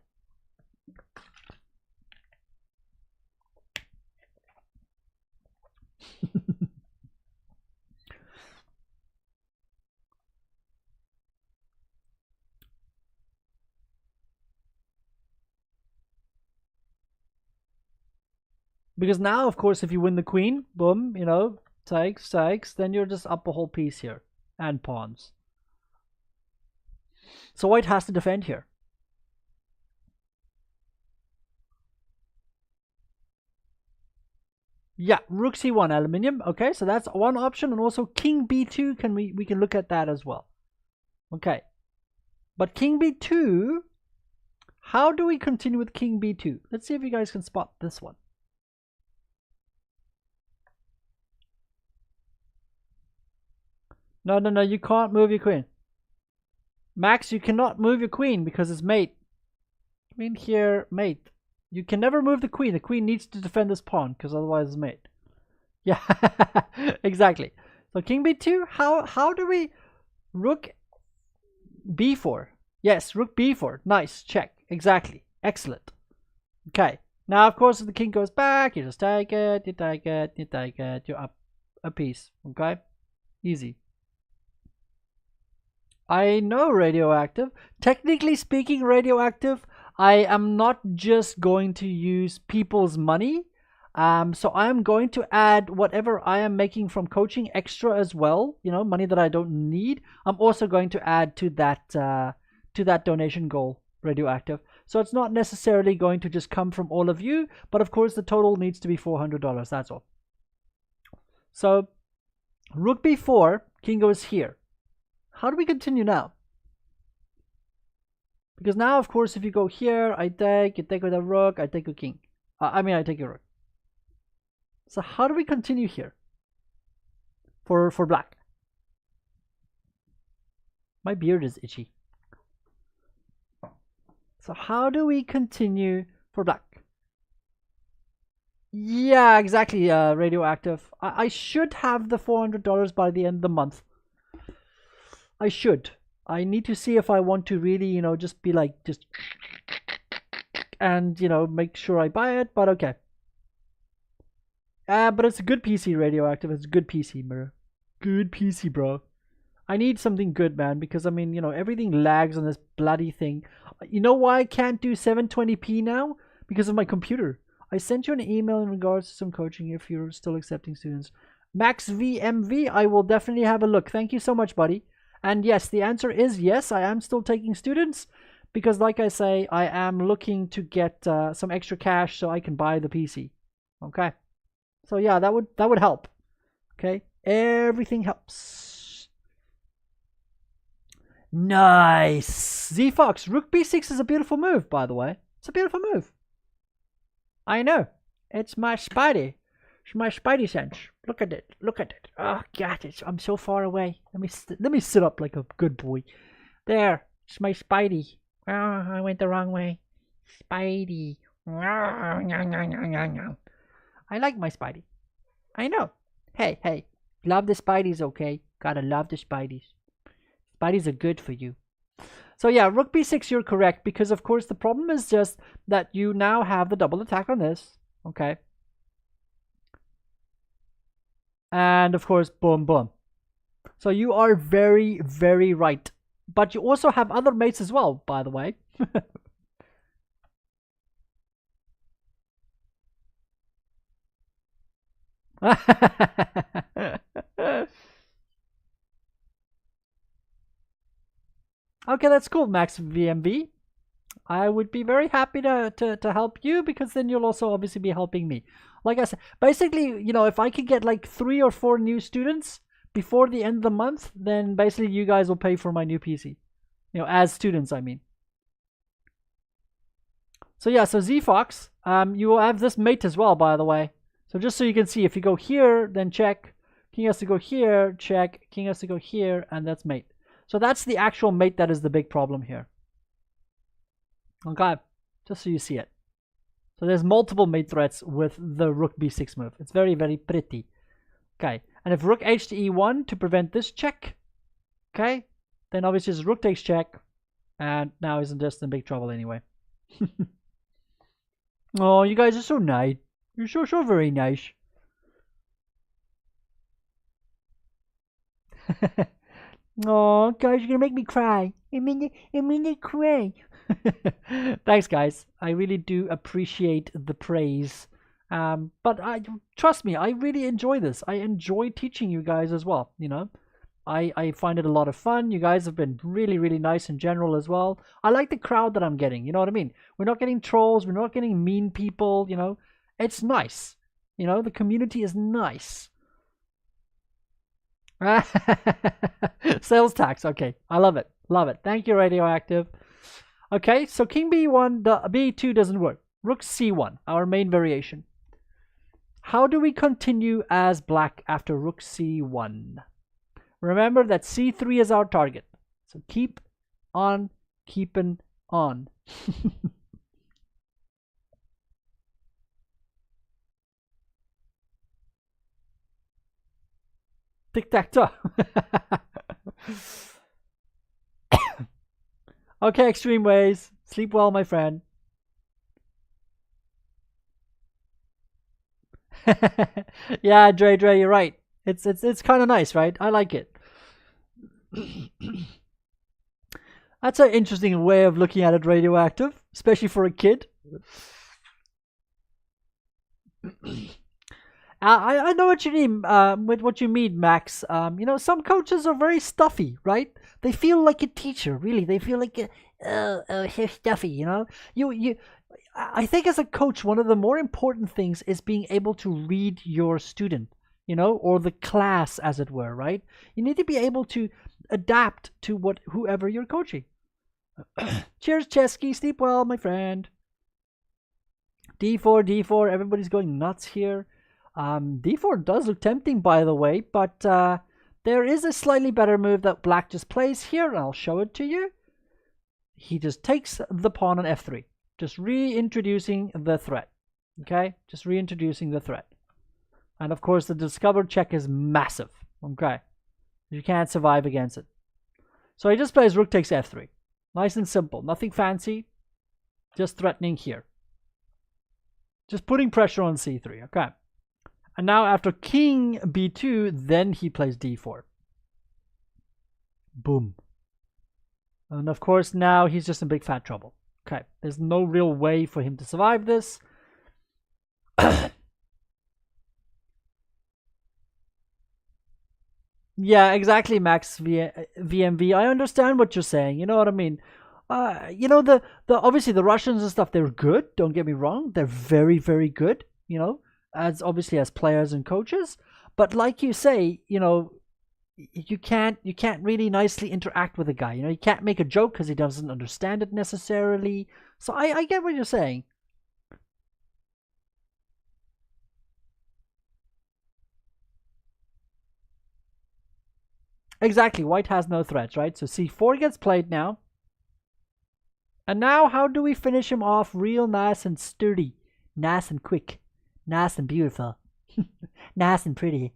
Because now, of course, if you win the queen, boom, you know, takes, then you're just up a whole piece here. And pawns. So white has to defend here. Yeah, rook c1 aluminium. Okay, so that's one option, and also king b2. We can look at that as well. Okay, but king b2. How do we continue with king b2? Let's see if you guys can spot this one. No, you can't move your queen. Max, you cannot move your queen because it's mate. Queen here, mate. You can never move the queen. The queen needs to defend this pawn because otherwise it's mate. Yeah, exactly. So king b2. How do we rook b4? Yes, rook b4. Nice, check. Exactly. Excellent. Okay. Now, of course, if the king goes back, you just take it, you take it, you take it. You're up a piece. Okay? Easy. I know, Radioactive. Technically speaking, Radioactive, I am not just going to use people's money. So I'm going to add whatever I am making from coaching extra as well. You know, money that I don't need. I'm also going to add to that donation goal, Radioactive. So it's not necessarily going to just come from all of you, but of course the total needs to be $400. That's all. So rook b4, king goes here. How do we continue now? Because now, of course, if you go here, I take, you take with a rook, I take a king. I take a rook. So how do we continue here? For black. My beard is itchy. So how do we continue for black? Yeah, exactly, Radioactive. I should have the $400 by the end of the month. I should. I need to see if I want to really, you know, just be like, just, and, you know, make sure I buy it, but okay. But it's a good PC, Radioactive. It's a good PC, bro. Good PC, bro. I need something good, man, because, I mean, you know, everything lags on this bloody thing. You know why I can't do 720p now? Because of my computer. I sent you an email in regards to some coaching if you're still accepting students. Max VMV, I will definitely have a look. Thank you so much, buddy. And yes, the answer is yes, I am still taking students because, like I say, I am looking to get some extra cash so I can buy the PC. Okay, so yeah, that would help. Okay, everything helps. Nice, Z Fox. Rook b6 is a beautiful move, by the way. It's a beautiful move. I know. It's my Spidey. It's my Spidey sense. Look at it. Look at it. Oh God, I'm so far away. Let me sit up like a good boy. There. It's my Spidey. Oh, I went the wrong way. Spidey. I like my Spidey. I know. Hey. Love the Spideys, okay? Gotta love the Spideys. Spideys are good for you. So yeah, rook b6, you're correct, because of course the problem is just that you now have the double attack on this. Okay. And of course, boom, boom. So you are very, very right. But you also have other mates as well, by the way. Okay, that's cool, Max VMV. I would be very happy to help you because then you'll also obviously be helping me. Like I said, basically, you know, if I could get like 3 or 4 new students before the end of the month, then basically you guys will pay for my new PC. You know, as students, I mean. So yeah, so ZFox, you will have this mate as well, by the way. So just so you can see, if you go here, then check. King has to go here, check. King has to go here, and that's mate. So that's the actual mate that is the big problem here. Okay, just so you see it. So there's multiple mate threats with the rook b6 move. It's very, very pretty. Okay, and if rook h to e1 to prevent this check, okay, then obviously it's rook takes check, and now he's just in big trouble anyway. Oh, you guys are so nice. You're so very nice. Oh, guys, you're gonna make me cry. I'm gonna cry. Thanks, guys. I really do appreciate the praise. But trust me, I really enjoy this. I enjoy teaching you guys as well. You know, I find it a lot of fun. You guys have been really, really nice in general as well. I like the crowd that I'm getting. You know what I mean? We're not getting trolls. We're not getting mean people. You know, it's nice. You know, the community is nice. Sales tax. Okay, I love it. Love it. Thank you, Radioactive. Okay, so King B1, the B2 doesn't work. Rook C1, our main variation. How do we continue as black after Rook C1? Remember that C3 is our target. So keep on keeping on. Tic-tac-toe. Okay, Extreme Ways. Sleep well, my friend. Yeah, Dre, you're right. It's kind of nice, right? I like it. That's an interesting way of looking at it, Radioactive, especially for a kid. I know what you mean with what you mean, Max. You know, some coaches are very stuffy, right? They feel like a teacher, really. They feel like so stuffy, you know. I think as a coach, one of the more important things is being able to read your student, you know, or the class, as it were, right? You need to be able to adapt to whoever you're coaching. Cheers, Chesky. Sleep well, my friend. D4. Everybody's going nuts here. D4 does look tempting, by the way, but there is a slightly better move that black just plays here, and I'll show it to you. He just takes the pawn on F3, just reintroducing the threat. Okay, just reintroducing the threat. And of course, the discovered check is massive. Okay, you can't survive against it. So he just plays rook takes F3. Nice and simple, nothing fancy, just threatening here. Just putting pressure on C3, okay. And now after king B2, then he plays D4. Boom. And of course, now he's just in big fat trouble. Okay, there's no real way for him to survive this. Yeah, exactly, Max VMV. I understand what you're saying. You know what I mean? You know, the obviously the Russians and stuff, they're good. Don't get me wrong. They're very, very good, you know, as obviously as players and coaches. But like you say, you know, you can't really nicely interact with a guy. You know, you can't make a joke because he doesn't understand it necessarily. So I get what you're saying. Exactly, white has no threats, right? So C4 gets played now. And now how do we finish him off real nice and sturdy? Nice and quick. Nice and beautiful. Nice and pretty.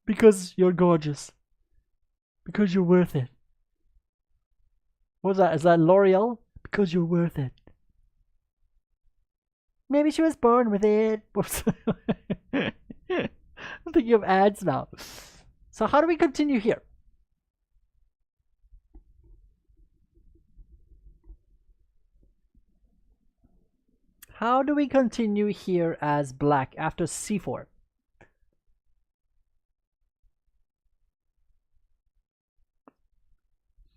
Because you're gorgeous. Because you're worth it. What's that? Is that L'Oreal? Because you're worth it. Maybe she was born with it. I'm thinking of ads now. So how do we continue here? How do we continue here as black after C4?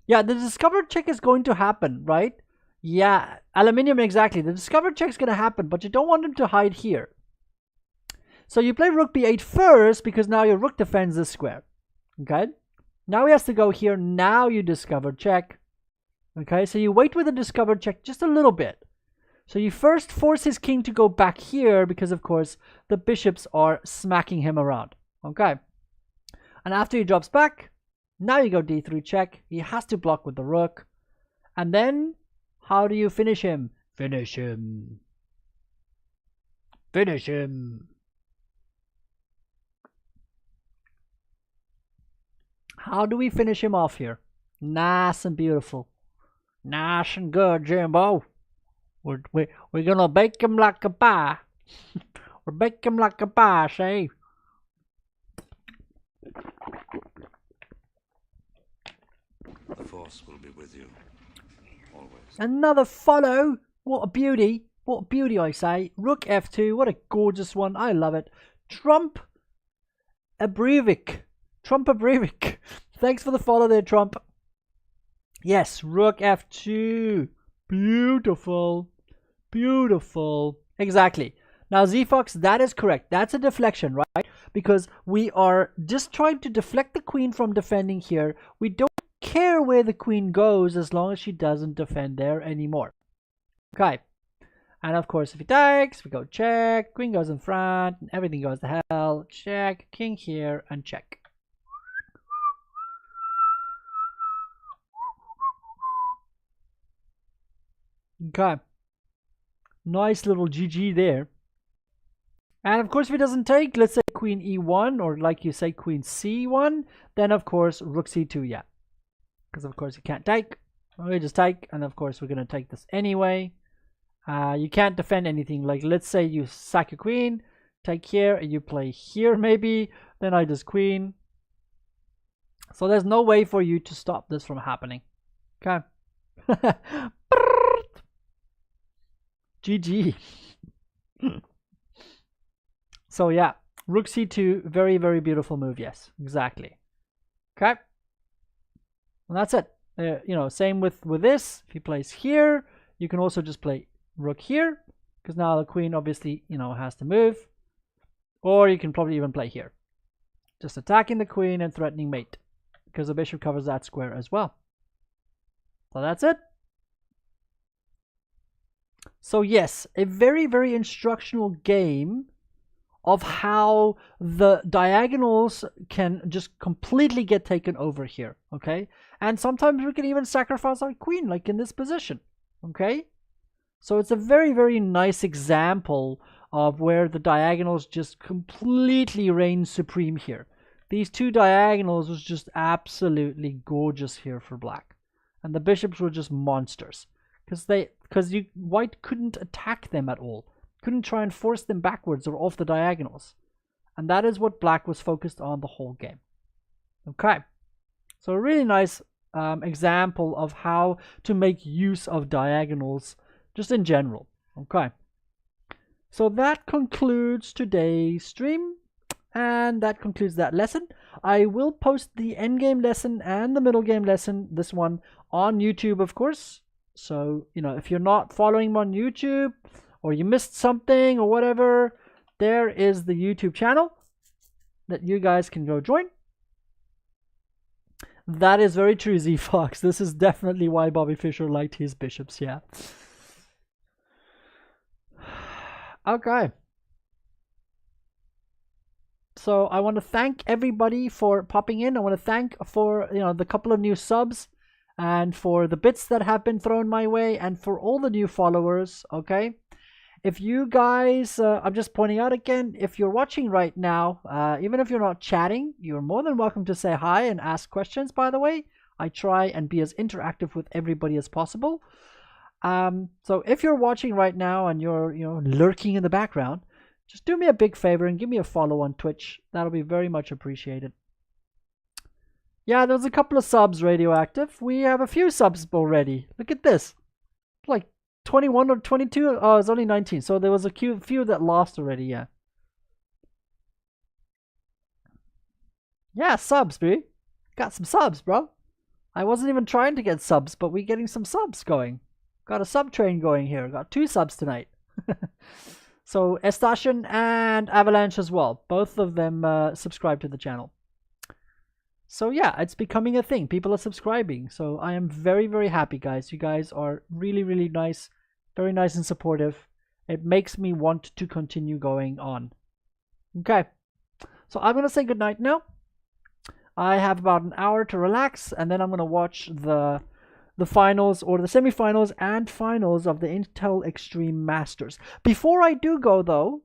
Yeah, the discovered check is going to happen, right? Yeah, aluminium, exactly. The discovered check is going to happen, but you don't want him to hide here. So you play rook b8 first because now your rook defends this square. Okay? Now he has to go here. Now you discover check. Okay, so you wait with the discovered check just a little bit. So you first force his king to go back here because, of course, the bishops are smacking him around. Okay? And after he drops back, now you go d3 check. He has to block with the rook. And then, how do you finish him? Finish him. Finish him. How do we finish him off here? Nice and beautiful. Nice and good, Jimbo. We're gonna bake him like a pie. We're bake him like a pie, say. The Force will be with you, always. Another follow. What a beauty. What beauty, I say. Rook f2. What a gorgeous one. I love it. Trump Abrevik. Trump Abrevik. Thanks for the follow there, Trump. Yes, rook f2. Beautiful. Beautiful. Exactly. Now, Z-Fox, that is correct. That's a deflection, right? Because we are just trying to deflect the queen from defending here. We don't care where the queen goes as long as she doesn't defend there anymore. Okay. And of course, if he takes, we go check. Queen goes in front, and everything goes to hell. Check. King here, and check. Okay. Nice little GG there. And of course, if he doesn't take, let's say queen e1, or like you say, queen c1, then of course, rook c2, yeah. Because of course, you can't take. We just take, and of course, we're going to take this anyway. You can't defend anything. Like, let's say you sack a queen, take here, and you play here maybe, then I just queen. So there's no way for you to stop this from happening. Okay. GG. So yeah, rook c2, very, very beautiful move. Yes, exactly. Okay. And that's it. You know, same with this. If he plays here, you can also just play rook here, because now the queen obviously, you know, has to move. Or you can probably even play here, just attacking the queen and threatening mate, because the bishop covers that square as well. So that's it. So yes, a very, very instructional game of how the diagonals can just completely get taken over here, okay? And sometimes we can even sacrifice our queen, like in this position, okay? So it's a very, very nice example of where the diagonals just completely reign supreme here. These two diagonals was just absolutely gorgeous here for black. And the bishops were just monsters, because white couldn't attack them at all. Couldn't try and force them backwards or off the diagonals. And that is what black was focused on the whole game. Okay. So a really nice example of how to make use of diagonals just in general. Okay. So that concludes today's stream. And that concludes that lesson. I will post the endgame lesson and the middle game lesson, this one, on YouTube, of course. So, you know, if you're not following me on YouTube, or you missed something or whatever, there is the YouTube channel that you guys can go join. That is very true, Z-Fox. This is definitely why Bobby Fischer liked his bishops, yeah. Okay. So I want to thank everybody for popping in. I want to thank for, you know, the couple of new subs, and for the bits that have been thrown my way, and for all the new followers, okay? If you guys, I'm just pointing out again, if you're watching right now, even if you're not chatting, you're more than welcome to say hi and ask questions, by the way. I try and be as interactive with everybody as possible. So if you're watching right now and you're, you know, lurking in the background, just do me a big favor and give me a follow on Twitch. That'll be very much appreciated. Yeah, there's a couple of subs, Radioactive. We have a few subs already. Look at this. Like 21 or 22. Oh, it's only 19. So there was a few that lost already, yeah. Yeah, subs, bro. Got some subs, bro. I wasn't even trying to get subs, but we're getting some subs going. Got a sub train going here. Got 2 subs tonight. So Estashin and Avalanche as well. Both of them subscribe to the channel. So yeah, it's becoming a thing. People are subscribing. So I am very, very happy, guys. You guys are really, really nice. Very nice and supportive. It makes me want to continue going on. Okay. So I'm going to say goodnight now. I have about an hour to relax, and then I'm going to watch the finals, or the semifinals and finals of the Intel Extreme Masters. Before I do go, though,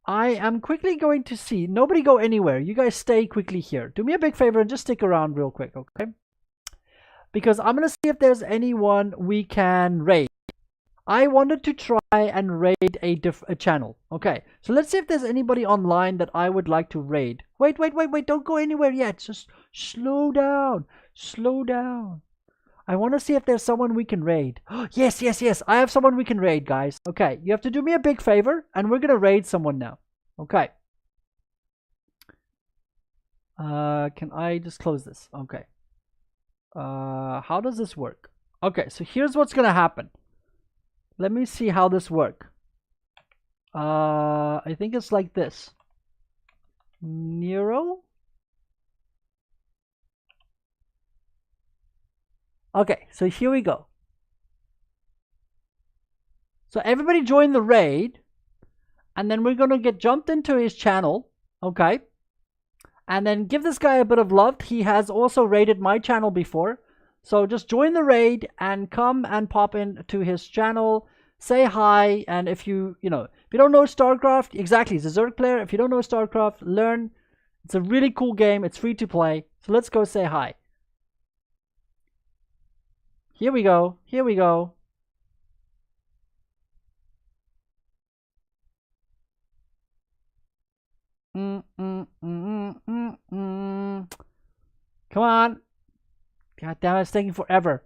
I am quickly going to see. Nobody go anywhere. You guys stay quickly here. Do me a big favor and just stick around real quick, okay? Because I'm going to see if there's anyone we can raid. I wanted to try and raid a channel. Okay, so let's see if there's anybody online that I would like to raid. Wait. Don't go anywhere yet. Just slow down. Slow down. I want to see if there's someone we can raid. Yes, yes, yes. I have someone we can raid, guys. Okay, you have to do me a big favor, and we're gonna raid someone now. Okay. Can I just close this? Okay. How does this work? Okay, so here's what's gonna happen. Let me see how this works. I think it's like this. Nero? Okay, so here we go. So everybody join the raid, and then we're gonna get jumped into his channel, okay? And then give this guy a bit of love. He has also raided my channel before. So just join the raid and come and pop into his channel, say hi, and if you don't know StarCraft, exactly, he's a Zerg player. If you don't know StarCraft, learn. It's a really cool game. It's free to play. So let's go say hi. Here we go. Here we go. Come on. God damn it, it's taking forever.